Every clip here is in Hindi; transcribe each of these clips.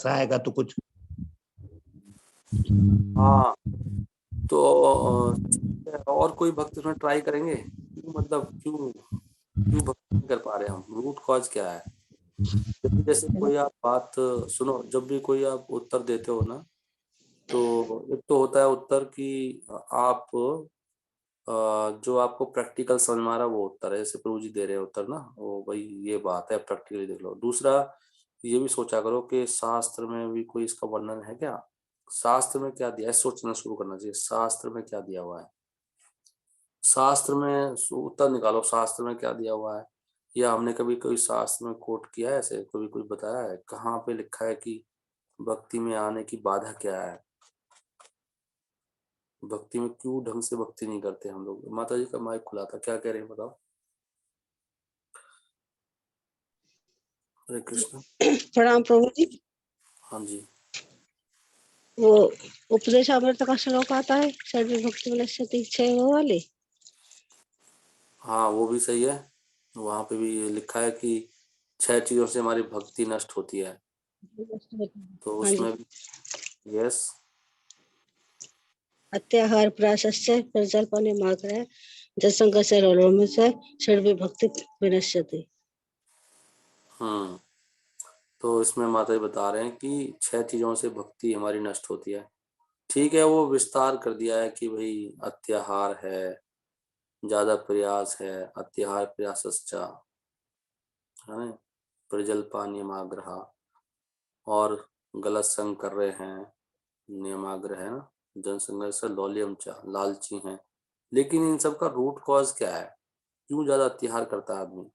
आएगा तो कुछ। हाँ, तो और कोई भक्त उसमें ट्राई करेंगे? क्यों, मतलब क्यों क्यों भक्ति नहीं कर पा रहे हम? रूट कॉज क्या है? जब भी जैसे कोई आप बात सुनो, जब भी कोई आप उत्तर देते हो ना, तो एक तो होता है उत्तर कि आप जो आपको प्रैक्टिकल समझ में आ रहा है वो उत्तर है। जैसे प्रभु जी दे रहे हैं उत्तर ना, वो भाई ये बात है, प्रैक्टिकली देख लो। दूसरा, ये भी सोचा करो कि शास्त्र में भी कोई इसका वर्णन है क्या? शास्त्र में क्या दिया है, सोचना शुरू करना चाहिए, शास्त्र में क्या दिया हुआ है। शास्त्र में उत्तर निकालो, शास्त्र में क्या दिया हुआ है। या हमने कभी कोई शास्त्र में कोट किया है, ऐसे कभी कुछ बताया है? कहाँ पे लिखा है कि भक्ति में आने की बाधा क्या है? भक्ति में क्यों ढंग से भक्ति नहीं करते हम लोग? माता जी का माइक खुला था, क्या कह रहे हैं बताओ। हरे कृष्ण। प्रणाम प्रभु जी। हाँ जी। वो उपदेश अमृत का श्लोक आता है, सर्व भक्ति विनश्यति 6 वो वाले। हाँ, वो भी सही है। वहां पे भी लिखा है कि 6 चीजों से हमारी भक्ति नष्ट होती है। तो हाँ जी। उसमें भी यस। अत्याहार प्राशस्य प्रजल्पने माग्रह जसंग से रोलोम से सर्व भक्ति विनश्यति। हम्म। तो इसमें माता जी बता रहे हैं कि 6 चीजों से भक्ति हमारी नष्ट होती है। ठीक है, वो विस्तार कर दिया है कि भाई अत्याहार है, ज्यादा प्रयास है, अत्याहार प्रयासश्चा, है ना, प्रजल्पा नियमाग्रह, और गलत संग कर रहे हैं, नियमाग्रह है ना, जनसंघर्ष से लौल्यम चा, लालची हैं। लेकिन इन सब का रूट कॉज क्या है? क्यों ज्यादा अत्याहार करता है आदमी,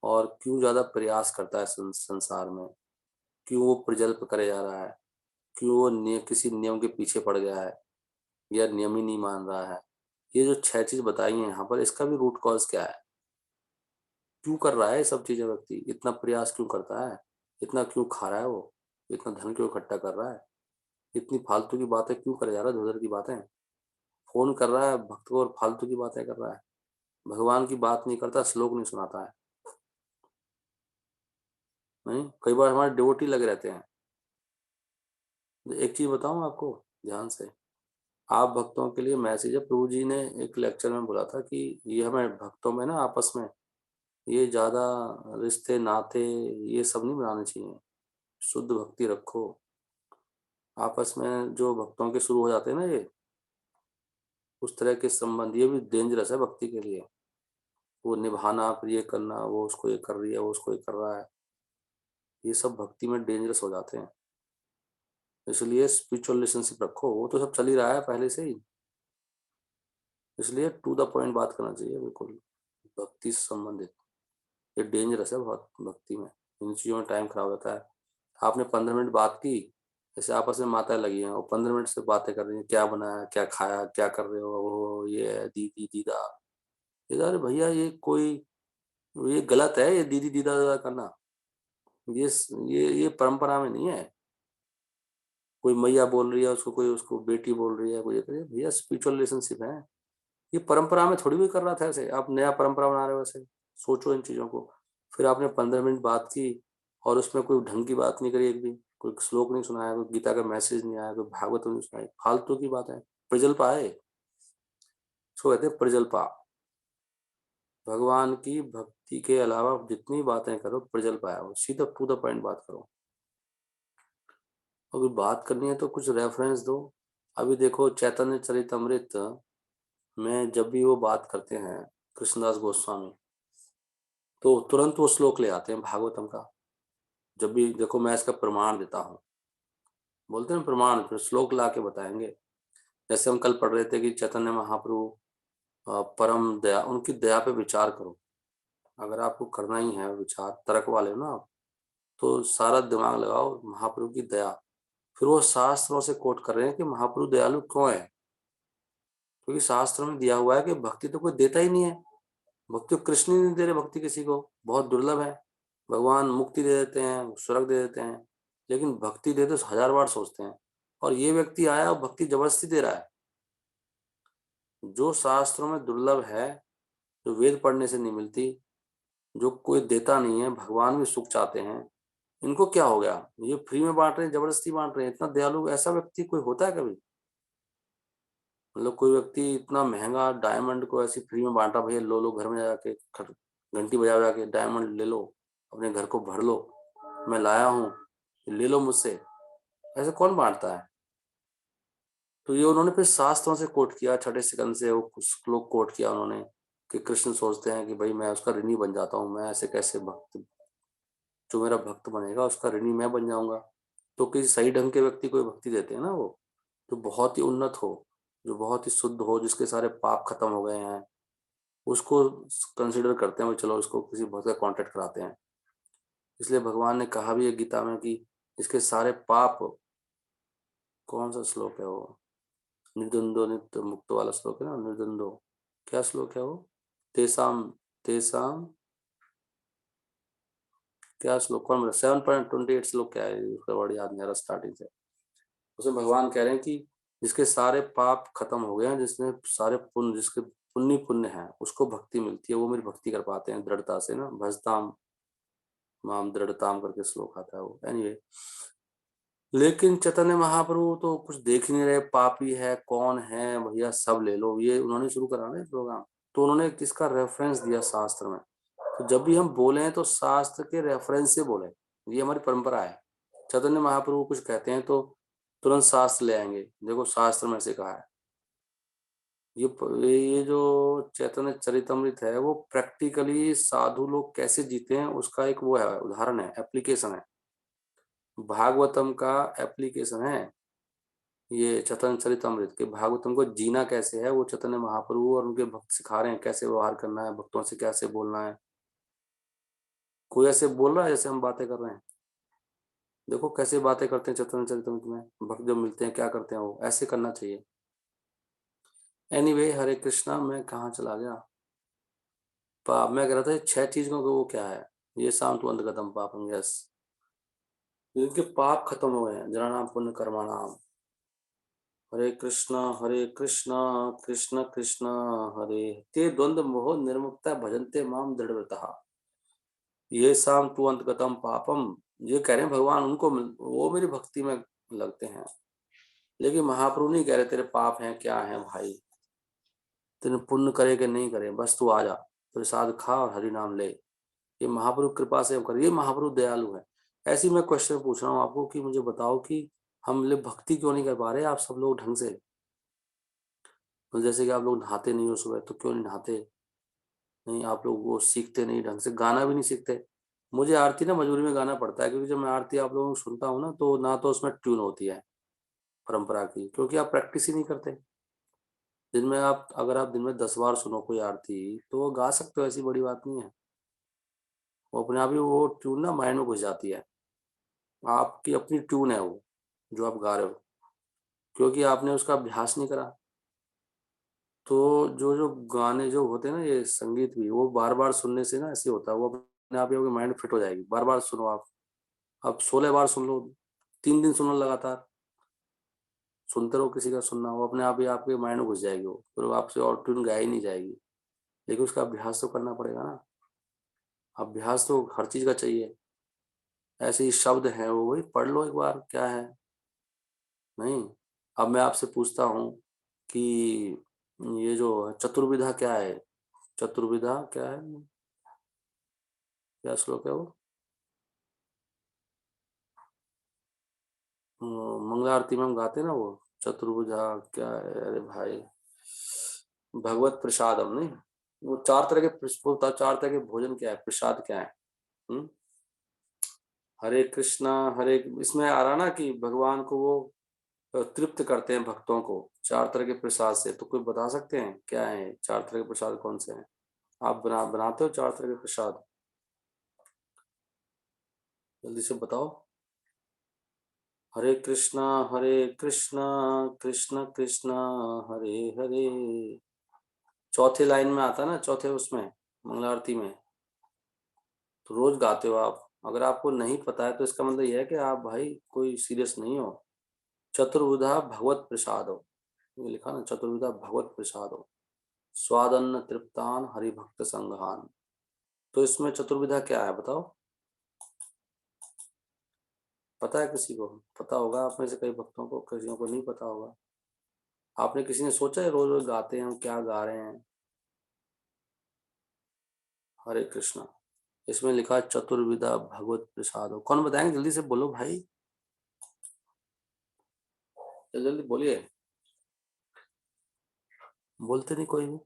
और क्यों ज्यादा प्रयास करता है संसार में? क्यों वो प्रजल्प करे जा रहा है? क्यों वो किसी नियम के पीछे पड़ गया है, या नियम ही नहीं मान रहा है? ये जो 6 चीज बताई हैं यहाँ पर, इसका भी रूट कॉज क्या है? क्यों कर रहा है ये सब चीजें व्यक्ति? इतना प्रयास क्यों करता है? इतना क्यों खा रहा है वो? इतना धन क्यों इकट्ठा कर रहा है? इतनी फालतू की बातें क्यों करे जा रहा है, धुधर की बातें? फोन कर रहा है भक्त को और फालतू की बातें कर रहा है। भगवान की बात नहीं करता, श्लोक नहीं सुनाता है। नहीं, कई बार हमारे डिवोटी लगे रहते हैं। एक चीज बताऊं आपको ध्यान से, आप भक्तों के लिए मैसेज है। प्रभु जी ने एक लेक्चर में बोला था कि ये हमें भक्तों में ना आपस में ये ज्यादा रिश्ते नाते ये सब नहीं बनाने चाहिए। शुद्ध भक्ति रखो। आपस में जो भक्तों के शुरू हो जाते हैं ना ये उस तरह के संबंध, ये भी डेंजरस है भक्ति के लिए। वो निभाना, प्रिय करना, वो उसको ये कर रही है, वो उसको ये कर रहा है, ये सब भक्ति में डेंजरस हो जाते हैं। इसलिए स्पिरिचुअल रिलेशनशिप रखो, वो तो सब चल ही रहा है पहले से ही। इसलिए टू द पॉइंट बात करना चाहिए बिल्कुल, भक्ति से संबंधित। ये डेंजरस है बहुत भक्ति में, इन चीज़ों में टाइम खराब होता है। आपने 15 मिनट बात की, जैसे आपस में माताएं लगी हैं और 15 मिनट से बातें कर रही हैं, क्या बनाया, क्या खाया, क्या कर रहे हो, वो ये है, दीदी दीदा। ये अरे भैया, ये गलत है, ये दीदी दीदा दीदा करना। ये ये परंपरा में नहीं है। कोई मैया बोल रही है उसको, कोई उसको बेटी बोल रही है, कोई ये कर रही है। भैया स्पिरिचुअल रिलेशनशिप है। ये परंपरा में थोड़ी भी कर रहा था ऐसे, आप नया परंपरा बना रहे हो ऐसे। सोचो इन चीजों को। फिर आपने 15 मिनट बात की और उसमें कोई ढंग की बात नहीं करी, एक भी कोई श्लोक नहीं सुनाया, कोई गीता का मैसेज नहीं आया, कोई भागवत नहीं सुनाई, फालतू की बात है। प्रजल्पा है, इसको कहते हैं प्रजल्पा। भगवान की भक्ति के अलावा जितनी बातें करो प्रजल्पा है, वो सीधा टू द पॉइंट बात करो। अगर बात करनी है तो कुछ रेफरेंस दो। अभी देखो चैतन्य चरितमृत में जब भी वो बात करते हैं कृष्णदास गोस्वामी, तो तुरंत वो श्लोक ले आते हैं भागवतम का। जब भी देखो मैं इसका प्रमाण देता हूँ, बोलते हैं प्रमाण, फिर श्लोक ला के बताएंगे। जैसे हम कल पढ़ रहे थे कि चैतन्य महाप्रभु परम दया, उनकी दया पे विचार करो। अगर आपको करना ही है विचार, तर्क वाले हो ना आप, तो सारा दिमाग लगाओ महाप्रभु की दया। फिर वो शास्त्रों से कोट कर रहे हैं कि महाप्रभु दयालु क्यों है, क्योंकि शास्त्रों में दिया हुआ है कि भक्ति तो कोई देता ही नहीं है। भक्ति तो कृष्ण ही नहीं दे रहे, भक्ति किसी को बहुत दुर्लभ है। भगवान मुक्ति दे देते हैं, स्वर्ग दे देते हैं, लेकिन भक्ति दे तो 1000 बार सोचते हैं। और ये व्यक्ति आया और भक्ति जबरदस्ती दे रहा है। जो शास्त्रों में दुर्लभ है, जो वेद पढ़ने से नहीं मिलती, जो कोई देता नहीं है, भगवान भी सुख चाहते हैं, इनको क्या हो गया, ये फ्री में बांट रहे हैं, जबरदस्ती बांट रहे हैं। इतना दयालु ऐसा व्यक्ति कोई होता है कभी? मतलब कोई व्यक्ति इतना महंगा डायमंड को ऐसी फ्री में बांटा, भैया लो लो, घर में जाके घंटी बजा बजा के डायमंड ले लो, अपने घर को भर लो, मैं लाया हूँ, ले लो मुझसे। ऐसे कौन बांटता है? तो ये उन्होंने फिर शास्त्रों से कोट किया, छठे सिकंद से वो कुछ श्लोक कोट किया उन्होंने कि कृष्ण सोचते हैं कि भाई मैं उसका ऋणी बन जाता हूँ, मैं ऐसे कैसे भक्त, जो मेरा भक्त बनेगा उसका ऋणी मैं बन जाऊंगा। तो किसी सही ढंग के व्यक्ति को भक्ति देते हैं ना, वो जो बहुत ही उन्नत हो, जो बहुत ही शुद्ध हो, जिसके सारे पाप खत्म हो गए हैं, उसको कंसिडर करते हैं, वो चलो इसको किसी भक्त का कॉन्टेक्ट कराते हैं। इसलिए भगवान ने कहा भी है गीता में कि इसके सारे पाप, कौन सा श्लोक है वो, निर्द्वंदो नित्य मुक्त वाला श्लोक है ना, निर्द्वंदो, क्या श्लोक है वो, तेसाम तेसाम, क्या श्लोक, कौन बोला, 7.28 श्लोक, क्या है उसका वर्ड याद नहीं आ रहा स्टार्टिंग से। उसमें भगवान कह रहे हैं कि जिसके सारे पाप खत्म हो गए हैं, जिसने सारे पुण्य, जिसके पुण्य पुण्य है, उसको भक्ति मिलती है, वो मेरी भक्ति कर पाते हैं दृढ़ता से ना, भजताम माम दृढ़ताम करके श्लोक आता है वो। एनीवे, लेकिन चैतन्य महाप्रभु तो कुछ देख ही नहीं रहे, पापी है कौन है भैया सब ले लो, ये उन्होंने शुरू करा ना प्रोग्राम। तो उन्होंने किसका रेफरेंस दिया शास्त्र में, तो जब भी हम बोले तो शास्त्र के रेफरेंस से बोले, ये हमारी परंपरा है। चैतन्य महाप्रभु कुछ कहते हैं तो तुरंत शास्त्र ले आएंगे, देखो शास्त्र में से कहा है। ये जो चैतन्य चरितमृत है वो प्रैक्टिकली साधु लोग कैसे जीते हैं उसका एक वो है, उदाहरण है, एप्लीकेशन है। भागवतम का एप्लीकेशन है ये चैतन्य चरितमृत के। भागवतम को जीना कैसे है वो चैतन्य महाप्रभु और उनके भक्त सिखा रहे हैं, कैसे व्यवहार करना है, भक्तों से कैसे बोलना है। कोई ऐसे बोल रहा है जैसे हम बातें कर रहे हैं, देखो कैसे बातें करते हैं चैतन्य चरितमृत में, भक्त जब मिलते हैं क्या करते हैं, वो ऐसे करना चाहिए। एनीवे, हरे कृष्णा, मैं कहाँ चला गया, पाप, मैं कह रहा था 6 चीजों को वो क्या है, ये शाम तू अंत कदम पापम, यस, जिनके पाप खत्म हो गए हैं, जनानाम पुण्य कर्माणाम। हरे कृष्णा कृष्ण कृष्ण हरे, ते द्वंद्व मोह निर्मुक्ता भजन्ते माम दृढ़व्रतः, ये शाम तू अंत गतम पापम। ये कह रहे हैं भगवान, उनको वो मेरी भक्ति में लगते हैं। लेकिन महाप्रभु नहीं कह रहे तेरे पाप हैं क्या है भाई, तेने पुण्य करे कि नहीं करे, बस तू आ जा, प्रसाद खा और हरि नाम ले। ये महाप्रभु कृपा से कर, ये महाप्रभु दयालु है। ऐसी मैं क्वेश्चन पूछ रहा हूँ आपको कि मुझे बताओ कि हम लोग भक्ति क्यों नहीं कर पा रहे आप सब लोग ढंग से। तो जैसे कि आप लोग नहाते नहीं हो सुबह, तो क्यों नहीं नहाते, नहीं आप लोग वो सीखते नहीं ढंग से, गाना भी नहीं सीखते। मुझे आरती ना मजबूरी में गाना पड़ता है, क्योंकि जब मैं आरती आप लोगों को सुनता हूँ ना, तो ना तो उसमें ट्यून होती है परंपरा की, क्योंकि आप प्रैक्टिस ही नहीं करते। दिन में आप, अगर आप दिन में 10 बार सुनो कोई आरती तो वो गा सकते हो, ऐसी बड़ी बात नहीं है। वो अपने आप ही वो ट्यून ना माइंड में घुस जाती है, आपकी अपनी ट्यून है वो जो आप गा रहे हो, क्योंकि आपने उसका अभ्यास नहीं करा। तो जो जो गाने जो होते हैं ना, ये संगीत भी, वो बार बार सुनने से ना ऐसे होता है, वो अपने आप ही आपके माइंड फिट हो जाएगी। बार बार सुनो आप 16 बार सुन लो, 3 दिन सुनो लगातार, सुनते रहो किसी का सुनना, वो अपने आप ही आपके माइंड में घुस जाएगी, वो फिर वो आपसे और ट्यून गाई नहीं जाएगी। लेकिन उसका अभ्यास तो करना पड़ेगा ना, अभ्यास तो हर चीज का चाहिए। ऐसे ही शब्द हैं वो, वही पढ़ लो एक बार, क्या है, नहीं। अब मैं आपसे पूछता हूँ कि ये जो चतुर्विधा क्या है, चतुर्विधा क्या है, क्या श्लोक है वो, मंगला आरती में हम गाते हैं ना वो, चतुर्भुजा क्या है, अरे भाई, भगवत प्रसादम नहीं, वो 4 तरह के वो 4 तरह के भोजन क्या है, प्रसाद क्या है। हम्म, हरे कृष्णा, हरे, इसमें आ रहा ना कि भगवान को वो तृप्त करते हैं भक्तों को 4 तरह के प्रसाद से। तो कोई बता सकते हैं क्या है 4 तरह के प्रसाद कौन से हैं? आप बनाते हो 4 तरह के प्रसाद, जल्दी से बताओ। हरे कृष्णा कृष्ण कृष्ण हरे हरे, चौथे लाइन में आता है ना, चौथे उसमें मंगला आरती में, तो रोज गाते हो आप। अगर आपको नहीं पता है तो इसका मतलब यह है कि आप भाई कोई सीरियस नहीं हो। चतुर्विधा भगवत प्रसाद हो, ये लिखा ना, चतुर्विधा भगवत प्रसाद हो, स्वादन्न तृप्तान हरिभक्त संघान। तो इसमें चतुर्विधा क्या है बताओ। पता है किसी को? पता होगा आप में से कई भक्तों को, किसी को नहीं पता होगा। आपने किसी ने सोचा है रोज रोज गाते हैं हम क्या गा रहे हैं? हरे कृष्णा। इसमें लिखा है चतुर्विधा भगवत प्रसाद हो। कौन बताएंगे? जल्दी से बोलो भाई, जल्दी जल्दी बोलिए। बोलते नहीं कोई भी।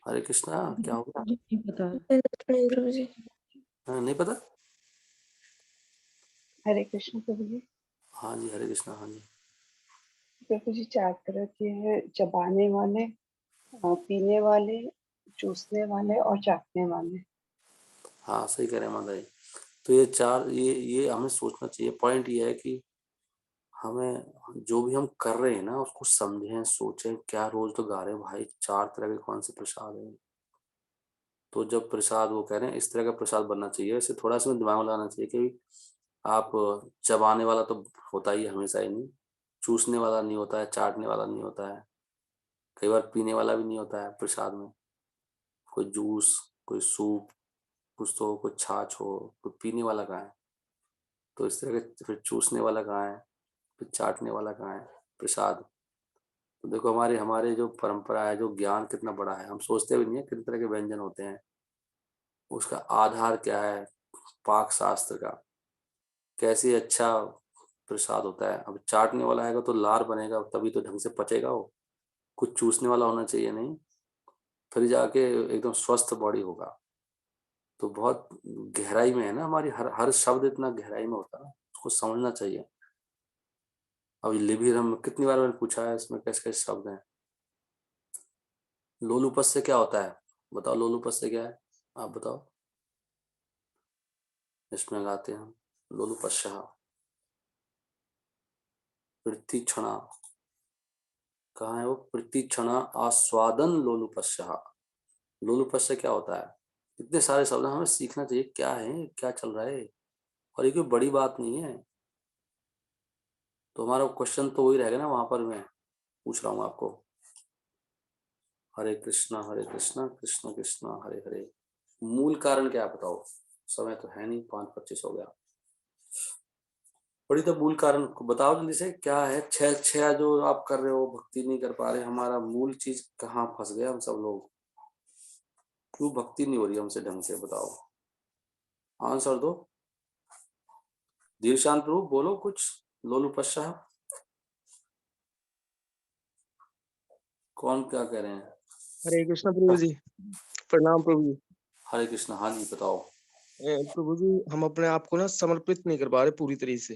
हरे कृष्णा क्या हो गया? नहीं पता। प्रभु जी। हाँ, नहीं पता। हरे कृष्ण प्रभु जी। हाँ जी, हरे कृष्णा। हाँ जी। प्रभु जी 4 तरह के हैं, चबाने वाले, पीने वाले, चूसने वाले और चाटने वाले। हाँ सही कह रहे हैं माता जी। तो ये चार, ये हमें सोचना चाहिए। पॉइंट ये है कि हमें जो भी हम कर रहे हैं ना उसको समझें, सोचें। क्या रोज तो गा रहे हैं भाई, 4 तरह के कौन से प्रसाद है? तो जब प्रसाद वो कह रहे हैं इस तरह का प्रसाद बनना चाहिए, इसे थोड़ा सा दिमाग में लगाना चाहिए कि आप चबाने वाला तो होता ही है, हमेशा ही नहीं। चूसने वाला नहीं होता है, चाटने वाला नहीं होता है, कई बार पीने वाला भी नहीं होता है प्रसाद में। कोई जूस, कोई सूप, कुछ तो कोई छाछ हो, कोई पीने वाला कहाँ है? तो इस तरह के फिर चूसने वाला कहाँ है, फिर चाटने वाला कहाँ है? प्रसाद। तो देखो हमारे हमारे जो परंपरा है, जो ज्ञान कितना बड़ा है, हम सोचते भी नहीं है कितने तरह के व्यंजन होते हैं। उसका आधार क्या है? पाक शास्त्र का। कैसे अच्छा प्रसाद होता है। अब चाटने वाला आएगा तो लार बनेगा, तभी तो ढंग से पचेगा वो। कुछ चूसने वाला होना चाहिए, नहीं फिर जाके एकदम स्वस्थ बॉडी होगा। तो बहुत गहराई में है ना हमारी, हर हर शब्द इतना गहराई में होता है, उसको समझना चाहिए। अब लिबिर हम कितनी बार मैंने पूछा है, इसमें कैसे कैसे शब्द हैं। लोलुपस से क्या होता है? बताओ, लोलुपस से क्या है? आप बताओ। इसमें गाते हैं हम लोलुपस्यः प्रतीक्षणा। कहाँ है वो? प्रतीक्षणा आस्वादन लोलुपस्यः। लोलुपस्य क्या होता है? इतने सारे शब्द हमें सीखना चाहिए, क्या है, क्या चल रहा है। और ये कोई बड़ी बात नहीं है। तो हमारा क्वेश्चन तो वही रहेगा ना, वहां पर मैं पूछ रहा हूँ आपको। हरे कृष्णा कृष्ण कृष्णा हरे हरे। मूल कारण क्या है बताओ? समय तो है नहीं, 5:25 हो गया। बड़ी तो मूल कारण को बताओ जल्दी से, क्या है? छह छह जो आप कर रहे हो, भक्ति नहीं कर पा रहे, हमारा मूल चीज कहाँ फंस गया? हम सब लोग क्यों भक्ति नहीं हो रही हमसे ढंग से? बताओ, आंसर दो। धीर शांत प्रभु बोलो कुछ। लोलू पश्चाह कौन क्या कह रहे हैं? हरे कृष्ण प्रभु जी। प्रणाम प्रभु जी। हरे कृष्ण। हाँ जी बताओ। प्रभु जी हम अपने आप को ना समर्पित नहीं कर पा रहे पूरी तरीके से,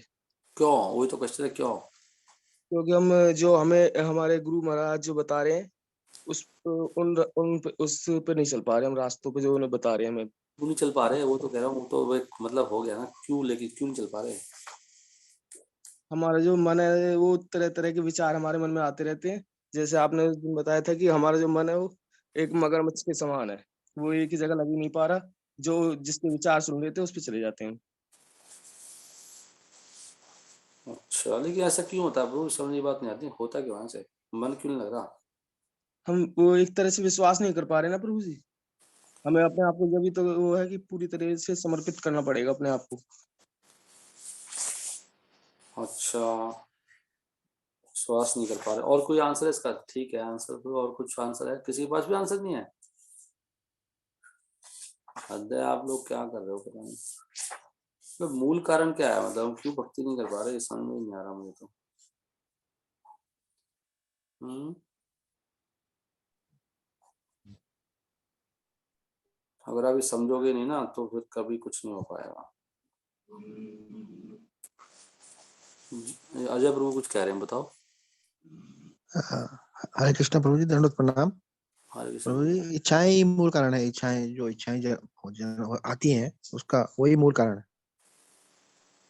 क्यों? वही तो क्वेश्चन है, क्यों? क्योंकि हम जो हमें हमारे गुरु महाराज जो बता रहे हैं उस उन उस पे नहीं चल पा रहे हम, रास्तों पे जो उन्हें बता रहे हैं हमें। क्यों नहीं चल पा रहे? वो तो कह रहा हूँ, वो तो एक मतलब हो गया ना क्यों, लेकिन क्यों नहीं चल पा रहे? हमारा जो मन है वो तरह तरह के विचार हमारे मन में आते रहते हैं। जैसे आपने उस दिन बताया था कि हमारा जो मन है वो एक मगरमच्छ के समान है, वो एक ही जगह लग ही नहीं पा रहा। जो जिसके विचार सुन लेते हैं उस पर चले जाते हैं। अच्छा, लेकिन ऐसा क्यों होता है प्रभु? समझ बात नहीं आती, होता क्यों है ऐसे? मन क्यों नहीं लग रहा? हम वो एक तरह से विश्वास नहीं कर पा रहे ना प्रभु जी। हमें अपने आप को जब भी तो वो है कि पूरी तरह से समर्पित करना पड़ेगा अपने आप को। अच्छा, श्वास नहीं कर पा रहे। और कोई आंसर है इसका? ठीक है, आंसर दो। और कुछ आंसर है? किसी के पास भी आंसर नहीं है? हद है, आप लोग क्या कर रहे हो पता नहीं। तो मूल कारण क्या है? मतलब हम क्यों भक्ति नहीं कर पा रहे, ये समझ में नहीं आ रहा मुझे तो। हम्म। अगर आप ये समझोगे नहीं ना तो फिर कभी कुछ नहीं हो पाएगा। अजय प्रभु कुछ कह रहे हैं, बताओ। हरे कृष्ण प्रभु जी, दंडवत प्रणाम। हरे कृष्ण प्रभु जी, प्रभु। इच्छाएं ही मूल कारण है। इच्छाएं जो आती हैं उसका वही मूल कारण है।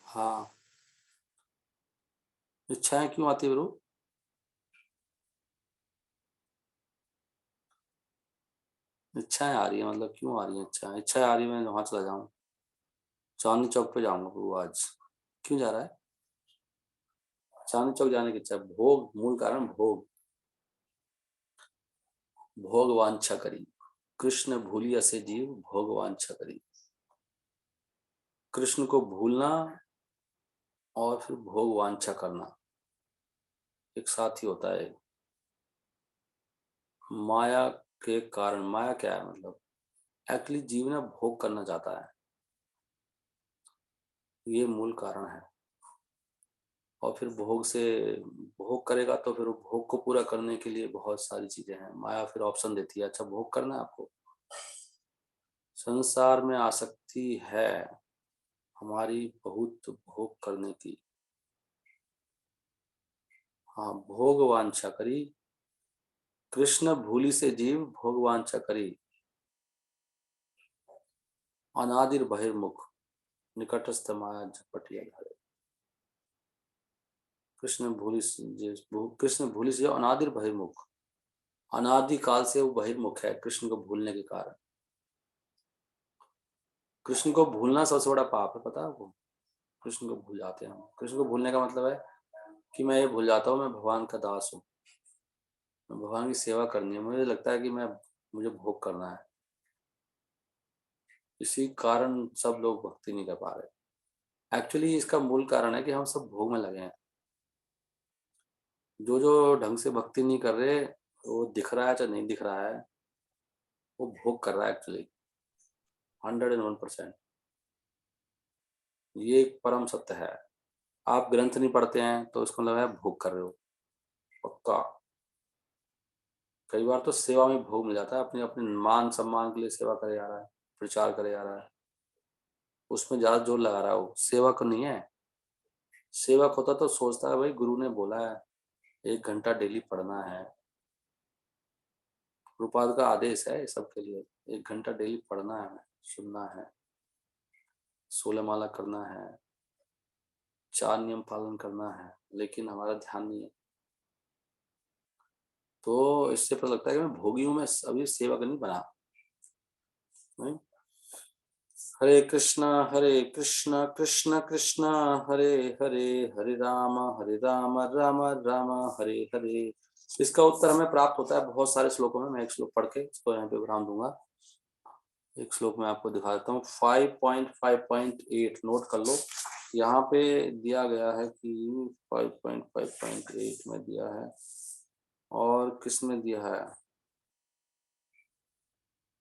हाँ, इच्छाएं क्यों आती है प्रभु? इच्छाएं आ रही है मतलब क्यों आ रही है? इच्छाएं आ रही है, मैं वहां चला जाऊं, चांदनी चौक पे जाऊंगा प्रभु आज। क्यों जा रहा है चांदनी चौक जाने की इच्छा? भोग, मूल कारण भोग। भोग वांछा करी, कृष्ण भूलिया से जीव भोग वांछा करी। कृष्ण को भूलना और फिर भोग वांछा करना एक साथ ही होता है। माया के कारण, माया क्या है मतलब एक्चुअली जीव ना भोग करना चाहता है, ये मूल कारण है। और फिर भोग करेगा तो फिर भोग को पूरा करने के लिए बहुत सारी चीजें हैं। माया फिर ऑप्शन देती है, अच्छा भोग करना है आपको, संसार में आसक्ति है हमारी बहुत भोग करने की। हाँ, भोग वांछा करी, कृष्ण भूली से जीव भोग वांछा करी, अनादिर बहिर्मुख निकटस्थ माया झपटिया धरे। कृष्ण भूली से अनादिर बहिर्मुख, अनादि काल से वो बहिर्मुख है कृष्ण को भूलने के कारण। कृष्ण को भूलना सबसे बड़ा पाप है, पता है आपको। कृष्ण को भूल जाते हैं हम। कृष्ण को भूलने का मतलब है कि मैं ये भूल जाता हूँ मैं भगवान का दास हूँ, भगवान की सेवा करनी है, मुझे लगता है कि मुझे भोग करना है। इसी कारण सब लोग भक्ति नहीं कर पा रहे। एक्चुअली इसका मूल कारण है कि हम सब भोग में लगे हैं। जो ढंग से भक्ति नहीं कर रहे, वो दिख रहा है चाहे नहीं दिख रहा है, वो भोग कर रहा है एक्चुअली 101%। ये एक परम सत्य है। आप ग्रंथ नहीं पढ़ते हैं तो इसको लगा है भोग कर रहे हो, पक्का। कई बार तो सेवा में भोग मिल जाता है, अपने अपने मान सम्मान के लिए सेवा करे जा रहा है, प्रचार करे जा रहा है, उसमें ज्यादा जोर लगा रहा है। वो सेवक नहीं है। सेवक होता तो सोचता है भाई गुरु ने बोला है 1 घंटा डेली पढ़ना है, प्रभुपाद का आदेश है सबके लिए, 1 घंटा डेली पढ़ना है, सुनना है, 16 माला करना है, 4 नियम पालन करना है, लेकिन हमारा ध्यान नहीं है। तो इससे पता लगता है कि मैं भोगी हूं, मैं अभी सेवक नहीं बना। नहीं? हरे कृष्णा कृष्ण कृष्ण हरे हरे, हरे राम राम राम हरे हरे। इसका उत्तर हमें प्राप्त होता है बहुत सारे श्लोकों में। मैं एक श्लोक पढ़ के इसको यहाँ पे विराम दूंगा। एक श्लोक में आपको दिखा देता हूँ। 5.5.8 नोट कर लो। यहाँ पे दिया गया है कि 5.5.8 में दिया है, और किस में दिया है,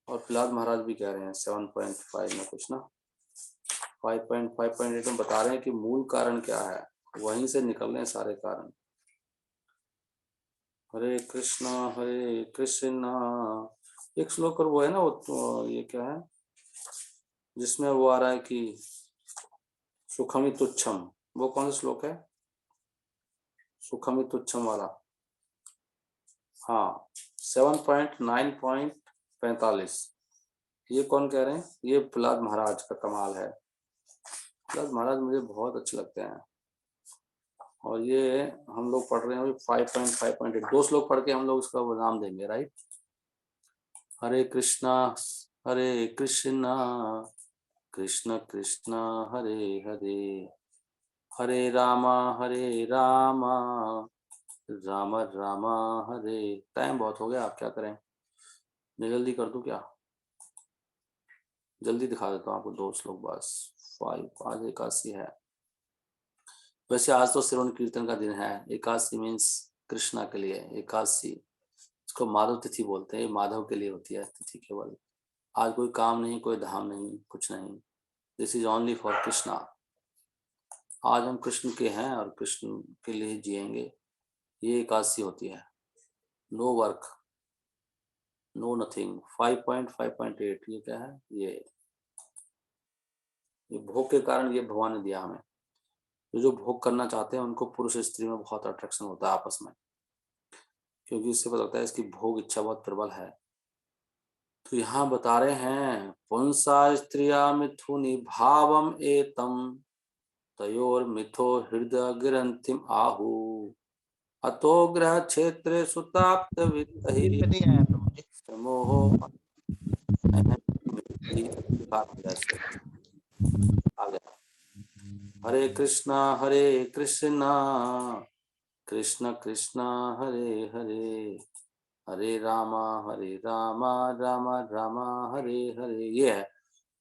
और प्रहलाद महाराज भी कह रहे हैं 7.5 में कुछ ना। 5.5.8 में बता रहे हैं कि मूल कारण क्या है, वहीं से निकल रहे हैं सारे कारण। हरे कृष्णा एक श्लोक और वो है ना, वो तो ये क्या है जिसमें वो आ रहा है कि सुखमी तुच्छम, वो कौन सा श्लोक है, सुखमी तुच्छम वाला। हाँ, 7.9.45। ये कौन कह रहे हैं, ये प्रहलाद महाराज का कमाल है। प्रहलाद महाराज मुझे बहुत अच्छे लगते हैं। और ये हम लोग पढ़ रहे हैं 5.5.8। 2 श्लोक पढ़ के हम लोग उसका नाम देंगे, राइट। हरे कृष्णा कृष्ण कृष्ण हरे हरे, हरे रामा राम राम हरे। टाइम बहुत हो गया, आप क्या करें, मैं जल्दी कर दूं क्या, जल्दी दिखा देता हूँ आपको 2 श्लोक बस। 5 आज एकादशी है। वैसे आज तो श्रवण कीर्तन का दिन है। एकादशी मीन्स कृष्णा के लिए एकादशी, इसको माधव तिथि बोलते हैं। माधव के लिए होती है तिथि केवल। आज कोई काम नहीं, कोई धाम नहीं, कुछ नहीं। This is only for Krishna. आज हम कृष्ण के हैं और कृष्ण के लिए जिएंगे। ये एकादशी होती है। No work, no nothing. 5.5.8 ये क्या है, ये भोग के कारण ये भगवान ने दिया हमें। जो भोग करना चाहते हैं उनको पुरुष स्त्री में बहुत अट्रैक्शन होता है आपस में, क्योंकि इससे पता लगता है इसकी भोग इच्छा बहुत प्रबल है। तो यहाँ बता रहे हैं पुंसा स्त्रिया मिथुनि भावम एतम तयोर मिथो हृदय गिरंतिम आहु अतो ग्रह क्षेत्रे सुताप्त वित्तहिरी नहीं आया था मुझे। मोहो आ गया। हरे कृष्णा कृष्ण कृष्ण हरे हरे, हरे रामा राम राम हरे हरे। ये है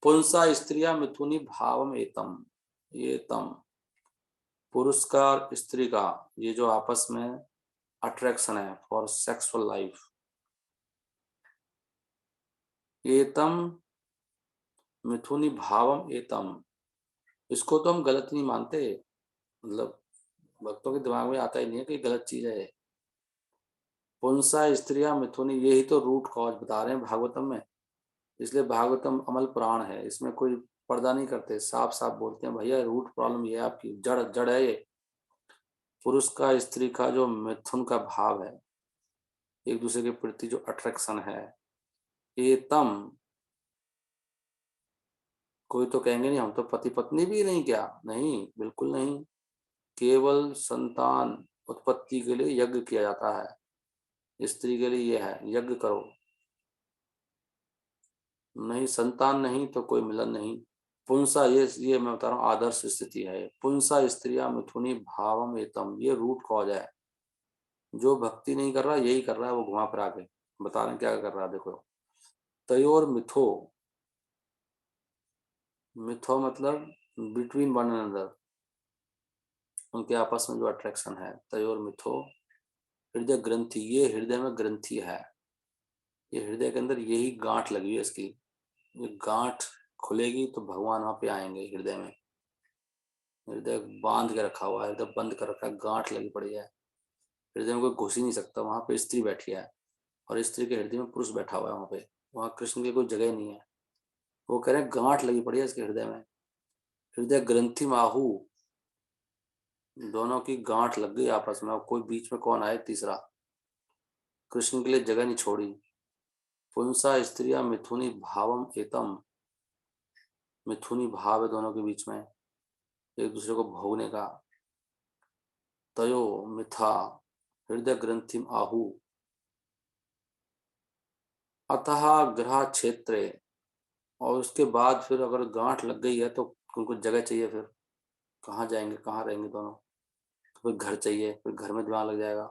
पुंसा स्त्रिया मिथुनी भावम एतम, ये तम पुरुष का और स्त्री का ये जो आपस में अट्रैक्शन है फॉर सेक्सुअल लाइफ, एतम मिथुनी भावम एतम, इसको तो हम गलत नहीं मानते, मतलब भक्तों के दिमाग में आता ही नहीं है कि गलत चीज है। पुंसा स्त्रिया मिथुनी, यही तो रूट कॉज बता रहे हैं भागवतम में, इसलिए भागवतम अमल पुराण है, इसमें कोई पर्दा नहीं करते, साफ साफ बोलते हैं भैया रूट प्रॉब्लम ये है, आपकी जड़ जड़ है ये। पुरुष का स्त्री का जो मिथुन का भाव है, एक दूसरे के प्रति जो अट्रैक्शन है, ये तम, कोई तो कहेंगे नहीं हम तो पति पत्नी भी नहीं, क्या नहीं, बिल्कुल नहीं, केवल संतान उत्पत्ति के लिए यज्ञ किया जाता है, स्त्री के लिए यह है यज्ञ करो, नहीं संतान नहीं तो कोई मिलन नहीं। पुंसा, ये मैं बता रहा हूँ आदर्श स्थिति है, पुंसा स्त्रिया मिथुनी भावम एतम, ये रूट कॉज है। जो भक्ति नहीं कर रहा यही कर रहा है, वो घुमा फिरा के बता रहे हैं क्या कर रहा है, देखो तयोर मिथो, मिथो मतलब बिटवीन वन अनदर, उनके आपस में जो अट्रैक्शन है, तयोर मिथो हृदय ग्रंथि, ये हृदय में ग्रंथि है, ये हृदय के अंदर यही गांठ लगी है इसकी, ये गांठ खुलेगी तो भगवान वहां पे आएंगे हृदय में, हृदय बांध के रखा हुआ है, हृदय बंद कर रखा है, गांठ लगी पड़ी है, हृदय में कोई घुस ही नहीं सकता, वहां पे स्त्री बैठी है और स्त्री के हृदय में पुरुष बैठा हुआ है, वहां पे वहां कृष्ण की कोई जगह नहीं है। वो कह रहे हैं गांठ लगी पड़ी है इसके हृदय में, हृदय ग्रंथि माहू, दोनों की गांठ लग गई आपस में, अब कोई बीच में कौन आए तीसरा, कृष्ण के लिए जगह नहीं छोड़ी। पुंसा स्त्रिया मिथुनी भावम एतम, मिथुनी भाव है दोनों के बीच में एक दूसरे को भोगने का। तयो मिथा हृदय ग्रंथिम आहु, अतः ग्रह क्षेत्रे, और उसके बाद फिर अगर गांठ लग गई है तो उनको जगह चाहिए, फिर कहाँ जाएंगे कहाँ रहेंगे दोनों, तो फिर घर चाहिए, फिर घर में दिमाग लग जाएगा।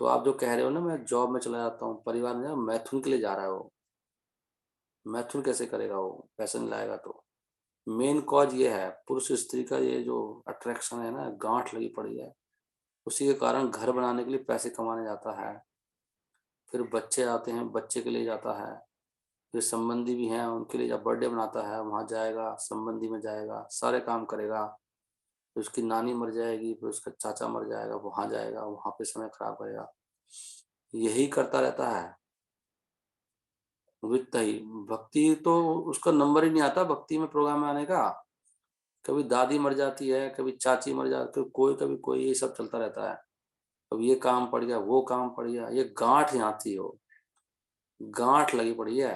तो आप जो कह रहे हो ना मैं जॉब में चला जाता हूँ, परिवार में मैथुन के लिए जा रहा है, वो मैथुन कैसे करेगा, वो पैसे नहीं लाएगा। तो मेन कॉज ये है पुरुष स्त्री का, ये जो अट्रैक्शन है ना, गांठ लगी पड़ी है, उसी के कारण घर बनाने के लिए पैसे कमाने जाता है, फिर बच्चे आते हैं बच्चे के लिए जाता है, फिर संबंधी भी हैं उनके लिए जब बर्थडे मनाता है वहां जाएगा, संबंधी में जाएगा, सारे काम करेगा, फिर उसकी नानी मर जाएगी, फिर उसका चाचा मर जाएगा, वहां जाएगा, वहां पे समय खराब करेगा, यही करता रहता है। वित्त ही भक्ति तो उसका नंबर ही नहीं आता भक्ति में प्रोग्राम में आने का, कभी दादी मर जाती है, कभी चाची मर जाती है, कोई कभी कोई, ये सब चलता रहता है, अब ये काम पड़ गया वो काम पड़ गया, ये गांठ यहाँ थी, हो गांठ लगी पड़ी है।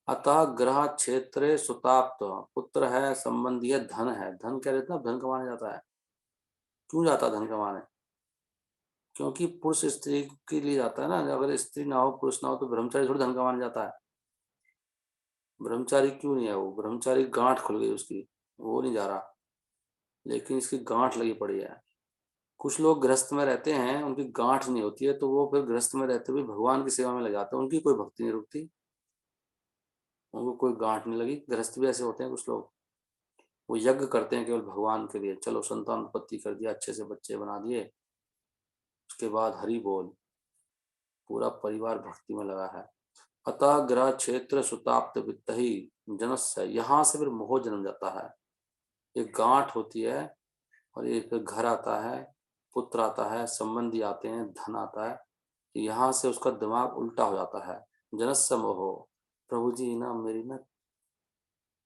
अतः ग्रह क्षेत्र सुताप्त, पुत्र है संबंधी है धन है, धन कह रहे थे ना, धन कमाने जाता है, क्यों जाता है धन कमाने, क्योंकि पुरुष स्त्री के लिए जाता है ना, अगर स्त्री ना हो पुरुष ना हो तो ब्रह्मचारी थोड़ी धन कमाने जाता है, ब्रह्मचारी क्यों नहीं है, वो ब्रह्मचारी गांठ खुल गई उसकी, वो नहीं जा रहा, लेकिन इसकी गांठ लगी पड़ी है। कुछ लोग गृहस्थ में रहते हैं उनकी गांठ नहीं होती है, तो वो फिर गृहस्थ में रहते हुए भगवान की सेवा में लग जाते हैं, उनकी कोई भक्ति नहीं रुकती, उनको कोई गांठ नहीं लगी। गृहस्थ भी ऐसे होते हैं कुछ लोग, वो यज्ञ करते हैं केवल भगवान के लिए, चलो संतान उत्पत्ति कर दिया, अच्छे से बच्चे बना दिए, उसके बाद हरि बोल, पूरा परिवार भक्ति में लगा है। अतः ग्रह क्षेत्र सुताप्त वित्त ही जनस्य, यहाँ से फिर मोह जन्म जाता है, एक गांठ होती है और एक घर आता है, पुत्र आता है, संबंधी आते हैं, धन आता है, यहाँ से उसका दिमाग उल्टा हो जाता है। जनस्य मोह, प्रभु जी ना मेरी ना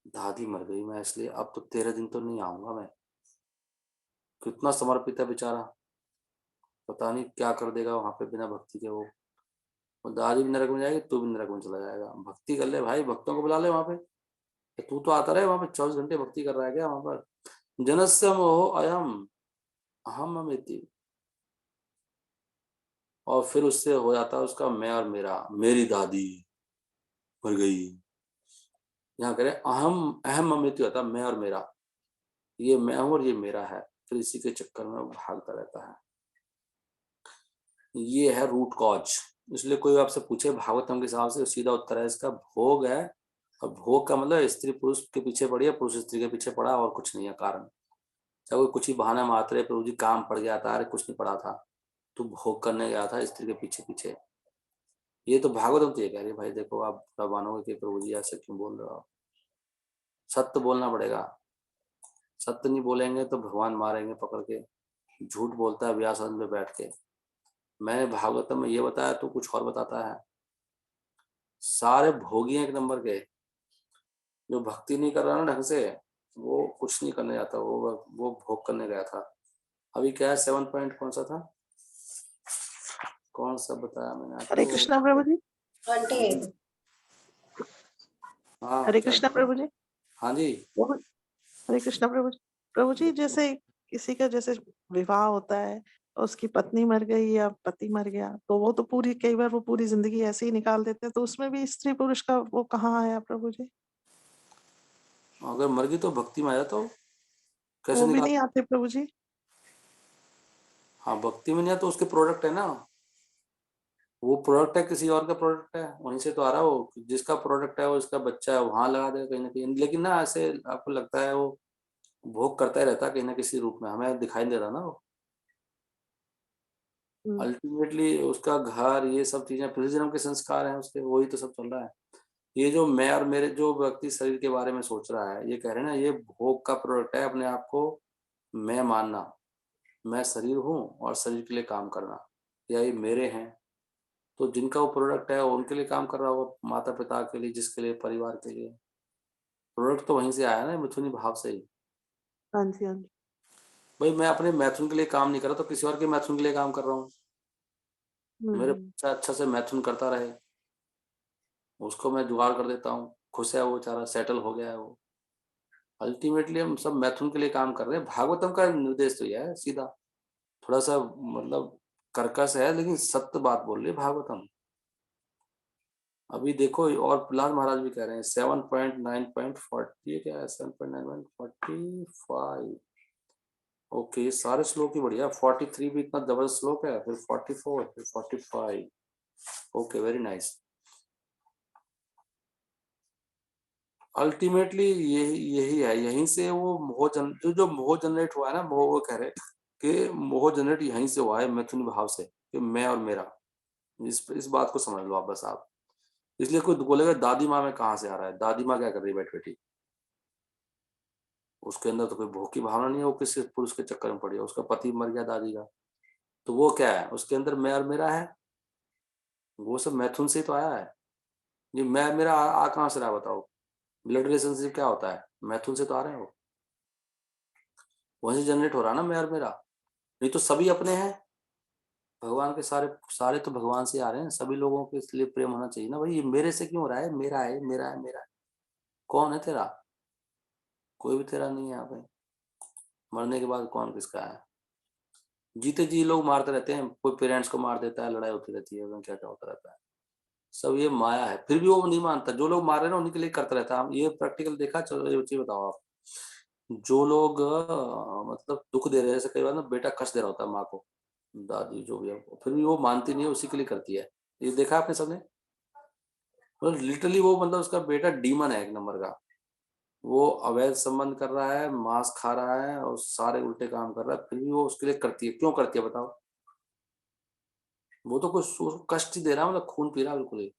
दादी मर गई, मैं इसलिए अब तो 13 दिन तो नहीं आऊंगा मैं, कितना समर्पित है बेचारा, पता नहीं क्या कर देगा वहां पे बिना भक्ति के, वो दादी भी नरक में जाएगी, तू भी नरक में चला जाएगा, भक्ति कर ले भाई, भक्तों को बुला ले वहां पे, तू तो आता रहे वहां पे 24 घंटे भक्ति कर रहा है क्या वहां पर। जनस्य मोह अयम अहम अमिति, और फिर उससे हो जाता है उसका मैं और मेरा, मेरी दादी मर गई, यहाँ करे अहम अहम अमिति होता है, मैं और मेरा, ये मैं हूं और ये मेरा है, फिर इसी के चक्कर में वो भागता रहता है, ये है रूट कॉज। इसलिए कोई आपसे पूछे भागवतम के हिसाब से सीधा उत्तर है इसका, भोग है अब भोग का मतलब स्त्री पुरुष के पीछे पड़ी है, पुरुष स्त्री के पीछे पड़ा, और कुछ नहीं है कारण। चाहे कोई कुछ ही बहाना मात्र है, प्रभु जी काम पड़ गया था, अरे कुछ नहीं पड़ा था, तू भोग करने गया था स्त्री के पीछे पीछे। ये तो भागवतम तो ये कह रही है, भाई देखो आप बुरा मानोगे कि प्रभु जी ऐसे क्यों बोल रहे हो आप, सत्य बोलना पड़ेगा। सत्य नहीं बोलेंगे तो भगवान मारेंगे पकड़ के। झूठ बोलता है व्यासन में बैठ के। मैंने भागवतम में ये बताया, तू कुछ और बताता है। सारे भोगी हैं एक नंबर के। जो भक्ति नहीं कर रहा ना ढंग से, वो कुछ नहीं करने जाता, वो भोग करने गया था। अभी क्या है 7 पॉइंट कौन सा था, कौन सा बताया मैंने हरे आपको? कृष्णा प्रभु जी। 28 हाँ हरे क्या कृष्णा बताया? प्रभु जी। हाँ जी। प्रभु- हरे कृष्णा प्रभु जी। प्रभु जी, जैसे किसी का जैसे विवाह होता है, उसकी पत्नी मर गई या पति मर गया, तो वो तो पूरी, कई बार वो पूरी जिंदगी ऐसे ही निकाल देते हैं, तो उसमें भी स्त्री पुरुष का वो कहाँ आया प्रभु जी? अगर मर गई तो भक्ति में आ जाता हो, कैसे वो भी निकाल? नहीं आते प्रभु जी। हाँ भक्ति में नहीं आया तो उसके प्रोडक्ट है ना, वो प्रोडक्ट है, किसी और का प्रोडक्ट है, वहीं से तो आ रहा है वो। जिसका प्रोडक्ट है वो, इसका बच्चा है, वहां लगा देगा कहीं ना कहीं। लेकिन ना ऐसे आपको लगता है वो भोग करता ही रहता है कहीं ना किसी रूप में, हमें दिखाई नहीं दे रहा ना वो। हम्म, अल्टीमेटली उसका घर, ये सब चीजें पृथ्वी जन्म के संस्कार हैं उसके, वही तो सब चल रहा है। ये जो मैं और मेरे, जो व्यक्ति शरीर के बारे में सोच रहा है, ये कह रहे हैं ना ये भोग का प्रोडक्ट है, अपने आप को मैं मानना, मैं शरीर हूँ और शरीर के लिए काम करना, या ये मेरे हैं। तो जिनका वो प्रोडक्ट है उनके लिए काम कर रहा होगा, माता पिता के लिए, जिसके लिए, परिवार के लिए। प्रोडक्ट तो वहीं से आया ना, मिथुनी भाव से ही। हाँ जी, हाँ जी। भाई मैं अपने मैथुन के लिए काम नहीं कर रहा तो किसी और के मैथुन के लिए काम कर रहा हूँ। मेरे हम्म, बच्चा अच्छा से मैथुन करता रहे, उसको मैं जुगाड़ कर देता हूँ, खुश है वो, बेचारा सेटल हो गया है वो। अल्टीमेटली हम सब मैथुन के लिए काम कर रहे हैं। भागवतम का निर्देश तो यह है सीधा, थोड़ा सा मतलब कर्कश है, लेकिन सत्य बात बोल रही है भागवतम। अभी देखो, और प्रहलाद महाराज भी कह रहे हैं 7.9.40, ये क्या है 7.9.45। ओके, ये सारे श्लोक ही बढ़िया। 43 भी इतना जबरदस्त श्लोक है, फिर 44, फिर 45। Okay, very nice. अल्टीमेटली यही यही है, यहीं से वो मोह जो मोह जनरेट हुआ है ना, मोह, वो कह रहे हैं कि मोह जनरेट यहीं से हुआ है, मैथुन भाव से, कि मैं और मेरा। इस बात को समझ लो आप बस आप। इसलिए कोई बोलेगा दादी माँ में कहाँ से आ रहा है, दादी माँ क्या कर रही है बैठ बैठी, उसके अंदर तो कोई भोग की भावना नहीं है, वो किसी पुरुष के चक्कर में पड़ी है, उसका पति मर गया दादी का, तो वो क्या है, उसके अंदर मैं और मेरा है। वो सब मैथुन से ही तो आया है। ये मैं मेरा आ कहाँ से रहा बताओ? ब्लड रिलेशनशिप क्या होता है? मैथुन से तो आ रहे हैं वो, वहीं से जनरेट हो रहा है ना मैं और मेरा। नहीं तो सभी अपने हैं, भगवान के सारे सारे तो भगवान से आ रहे हैं, सभी लोगों के इसलिए प्रेम होना चाहिए ना भाई। ये मेरे से क्यों हो रहा है? मेरा है, मेरा है, मेरा है। कौन है तेरा? कोई भी तेरा नहीं है यहाँ पे। मरने के बाद कौन किसका है? जीते जी लोग मारते रहते हैं, कोई पेरेंट्स को मार देता है, लड़ाई होती रहती है, क्या क्या होता रहता है। सब ये माया है, फिर भी वो नहीं मानता। जो लोग मार रहे हैं ना उन्हीं के लिए करता रहता है। हम ये प्रैक्टिकल देखा। चलो ये चीज बताओ आप, जो लोग मतलब दुख दे रहे हैं, जैसे कई बार ना बेटा कष्ट दे रहा होता है माँ को, दादी जो भी है, फिर भी वो मानती नहीं है, उसी के लिए करती है। ये देखा आपने सबने? मतलब लिटरली वो, मतलब उसका बेटा डीमन है एक नंबर का। वो अवैध संबंध कर रहा है, मांस खा रहा है और सारे उल्टे काम कर रहा है, फिर भी वो उसके लिए करती है। क्यों करती है बताओ? वो तो कुछ कष्ट ही दे रहा है, मतलब खून पी रहा है बिल्कुल ही,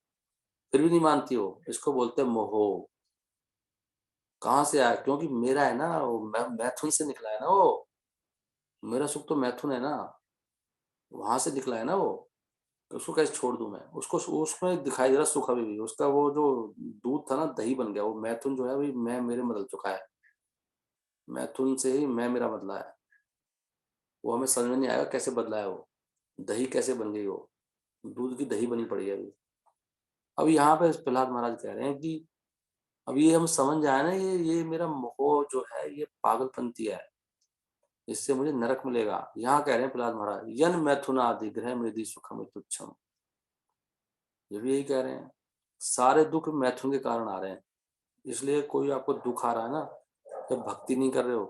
फिर भी नहीं मानती हो। इसको बोलते हैं मोह। कहाँ से आया? क्योंकि मेरा है ना वो, मैथुन से निकला है ना वो। मेरा सुख तो मैथुन है ना, वहां से निकला है ना वो। तो उसको कैसे छोड़ दूं मैं उसको? उसमें दिखाई दे रहा सुख अभी भी। उसका वो जो दूध था ना, दही बन गया। वो मैथुन जो है अभी मैं मेरे बदल चुका है। मैथुन से ही मैं मेरा बदला है। वो हमें समझ में नहीं आएगा कैसे बदला है वो, दही कैसे बन गई वो, दूध की दही बनी पड़ी है अभी। अब यहाँ पे प्रहलाद महाराज कह रहे हैं कि अब ये हम समझ जाए ना, ये मेरा मोह जो है ये पागलपंती है, इससे मुझे नरक मिलेगा। यहाँ कह रहे हैं प्रहलाद महाराज, यन मैथुनादि ग्रह मेदि सुखम तुच्छम। ये भी यही कह रहे हैं, सारे दुख मैथुन के कारण आ रहे हैं। इसलिए कोई आपको दुख आ रहा है ना, जब भक्ति नहीं कर रहे हो।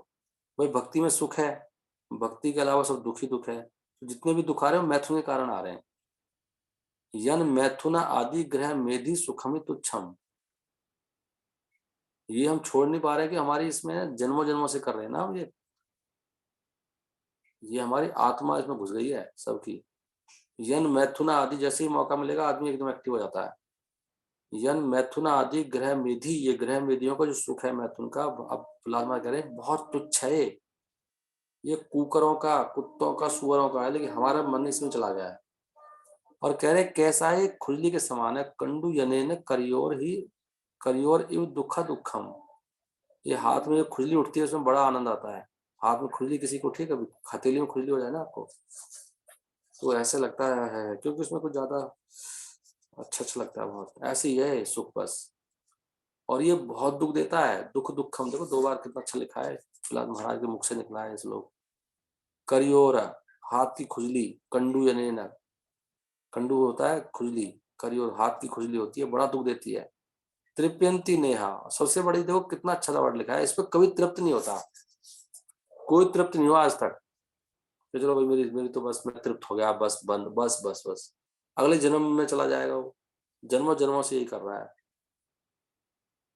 भाई भक्ति में सुख है, भक्ति के अलावा सब दुख ही दुख है। तो जितने भी दुख आ रहे हैं मैथुन के कारण आ रहे हैं। यन मैथुना आदि ग्रह मेधि सुखम तुच्छम। ये हम छोड़ नहीं पा रहे कि हमारी इसमें जन्मों जन्मों से कर रहे हैं ना हम ये हमारी आत्मा इसमें घुस गई है सबकी। यन मैथुना आदि जैसे ही मौका मिलेगा आदमी एकदम एक्टिव हो जाता है। यन मैथुना आदि ग्रह मेधी, ये ग्रह मेधियों का जो सुख है मैथुन का, अब प्लाज्मा कह रहे हैं बहुत तुच्छ है ये कुकरों का, कुत्तों का, सुअरों का है, लेकिन हमारा मन इसमें चला गया है। और कह रहे कैसा है, खुजली के समान है। कंडू यनेन करियोर इव दुखा दुखम। ये हाथ में जो खुजली उठती है उसमें बड़ा आनंद आता है। हाथ में खुजली किसी को उठी है कभी, हथेली में खुजली हो जाए ना आपको तो ऐसे लगता है क्योंकि उसमें कुछ ज्यादा अच्छा लगता है बहुत। ऐसे ही है सुख बस। और ये बहुत दुख देता है। दुख दुखम देखो 2 बार कितना अच्छा लिखा है, प्रहलाद महाराज के मुख से निकला है इस लोग। करियोर हाथ की खुजली, कंडू यनेन, कंडू होता है खुजली, करियोर हाथ की खुजली होती है, बड़ा दुख देती है। तृप्यंती नेहा, सबसे बड़ी देखो कितना अच्छा वर्ड लिखा है, इस पर कभी तृप्त नहीं होता, कोई तृप्त नहीं हुआ आज तक कि चलो भाई मेरी तो बस मैं तृप्त हो गया, बस बंद, बस बस बस। अगले जन्म में चला जाएगा वो, जन्मों जन्मों से यही कर रहा है।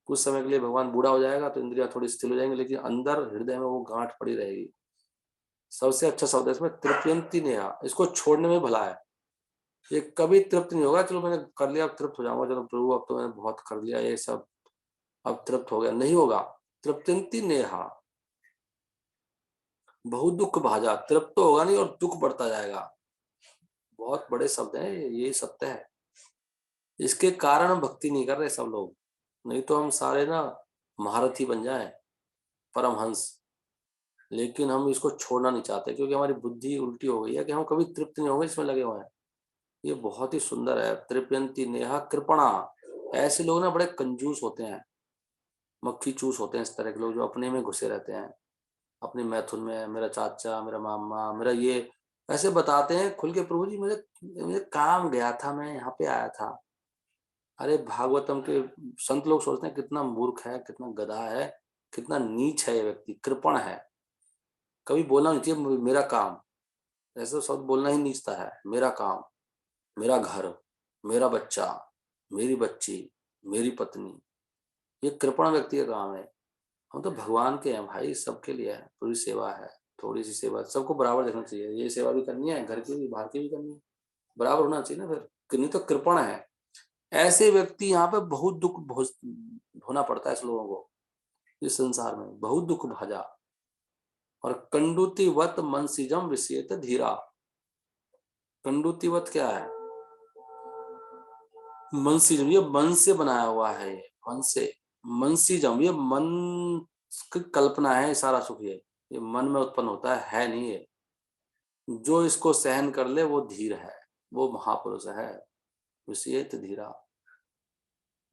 कुछ समय के लिए भगवान बूढ़ा हो जाएगा तो इंद्रियां थोड़ी स्थिर हो जाएंगी, लेकिन अंदर हृदय में वो गांठ पड़ी रहेगी। सबसे अच्छा शब्द है इसमें तृप्यंती नेहा, इसको छोड़ने में भला है। ये कभी तृप्त नहीं होगा चलो मैंने कर लिया अब तृप्त हो जाऊंगा, चलो प्रभु अब तो मैंने बहुत कर लिया ये सब अब तृप्त हो गया, नहीं होगा। तृप्यंती नेहा, बहुत दुख भाजा, तृप्त तो होगा नहीं और दुख बढ़ता जाएगा। बहुत बड़े शब्द हैं, ये सत्य है। इसके कारण हम भक्ति नहीं कर रहे सब लोग, नहीं तो हम सारे ना महारथी बन जाए, परमहंस। लेकिन हम इसको छोड़ना नहीं चाहते क्योंकि हमारी बुद्धि उल्टी हो गई है कि हम कभी तृप्त नहीं होंगे, इसमें लगे हुए हैं। ये बहुत ही सुंदर है। तृप्यंती नेहा कृपणा, ऐसे लोग ना बड़े कंजूस होते हैं, मक्खी चूस होते हैं इस तरह के लोग जो अपने में घुसे रहते हैं, अपने मैथुन में। मेरा चाचा, मेरा मामा, मेरा ये ऐसे बताते हैं खुल के, प्रभु जी मुझे मुझे काम गया था, मैं यहाँ पे आया था। अरे भागवतम के संत लोग सोचते हैं कितना मूर्ख है, कितना गधा है, कितना नीच है ये व्यक्ति, कृपण है। कभी बोलना नहीं चाहिए मेरा काम, ऐसे शब्द बोलना ही नीचता है। मेरा काम, मेरा घर, मेरा बच्चा, मेरी बच्ची, मेरी पत्नी, ये कृपण व्यक्ति का काम है। हम तो भगवान के हैं भाई, सबके लिए है, पूरी सेवा है। थोड़ी सी सेवा सबको बराबर देखना चाहिए, ये सेवा भी करनी है, घर की भी बाहर की भी करनी है, बराबर होना चाहिए ना। फिर नहीं तो कृपण है। ऐसे व्यक्ति यहाँ पे बहुत दुख होना पड़ता है इस लोगों को, इस संसार में बहुत दुख भाजा। और कंडुतिवत मनसिजम विषेत धीरा, कंडुतिवत क्या है, मनसिजम, ये मन से बनाया हुआ है, ये मन से, मनसिजम ये मन की कल्पना है सारा सुख, ये मन में उत्पन्न होता है नहीं ये। जो इसको सहन कर ले वो धीर है, वो महापुरुष है। विषेत धीरा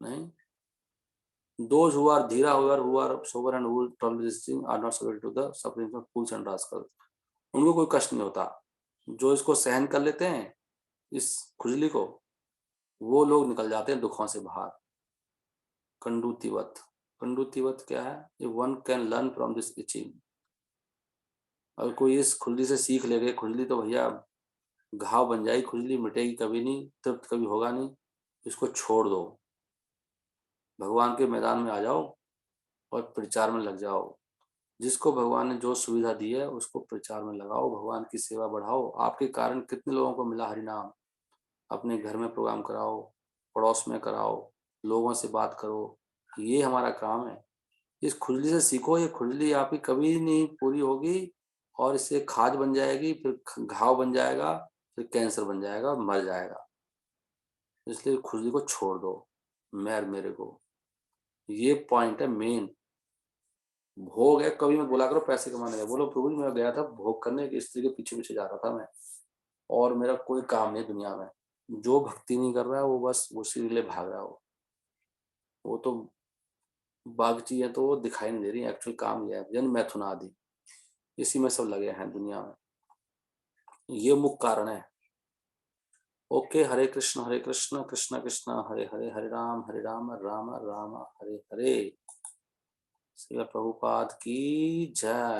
नहीं, those who are Dheera, who are sober and who tolerate this thing are not subject to the sufferings of fools and rascals, उनको कोई कष्ट नहीं होता। जो इसको सहन कर लेते हैं इस खुजली को, वो लोग निकल जाते हैं दुखों से बाहर। कंडुतिवत, कंडुतिवत क्या है, ये one can learn from this itching. अगर कोई इस खुजली से सीख ले गए, खुजली तो भैया घाव बन जाएगी, खुजली मिटेगी कभी नहीं, तृप्त कभी होगा नहीं, इसको छोड़ दो, भगवान के मैदान में आ जाओ और प्रचार में लग जाओ। जिसको भगवान ने जो सुविधा दी है उसको प्रचार में लगाओ, भगवान की सेवा बढ़ाओ। आपके कारण कितने लोगों को मिला हरिनाम। अपने घर में प्रोग्राम कराओ, पड़ोस में कराओ, लोगों से बात करो, ये हमारा काम है। इस खुजली से सीखो, ये खुजली आपकी कभी नहीं पूरी होगी और इससे खाज बन जाएगी, फिर घाव बन जाएगा, फिर कैंसर बन जाएगा, मर जाएगा। इसलिए खुजली को छोड़ दो, मैं मेरे को, ये पॉइंट है मेन। भोग है, कभी मैं बोला करो पैसे कमाने का, बोलो प्रभु जी मैं गया था भोग करने, की स्त्री के पीछे पीछे जा रहा था मैं, और मेरा कोई काम नहीं दुनिया में। जो भक्ति नहीं कर रहा है वो बस उसी के लिए भाग रहा हो, वो तो बागची है तो वो दिखाई नहीं दे रही, एक्चुअल काम ये है। जन मैथुन आदि इसी में सब लगे हैं दुनिया में, ये मुख्य कारण है। ओके, हरे कृष्ण कृष्ण कृष्ण हरे हरे, हरे राम राम राम हरे हरे। श्रील प्रभुपाद की जय।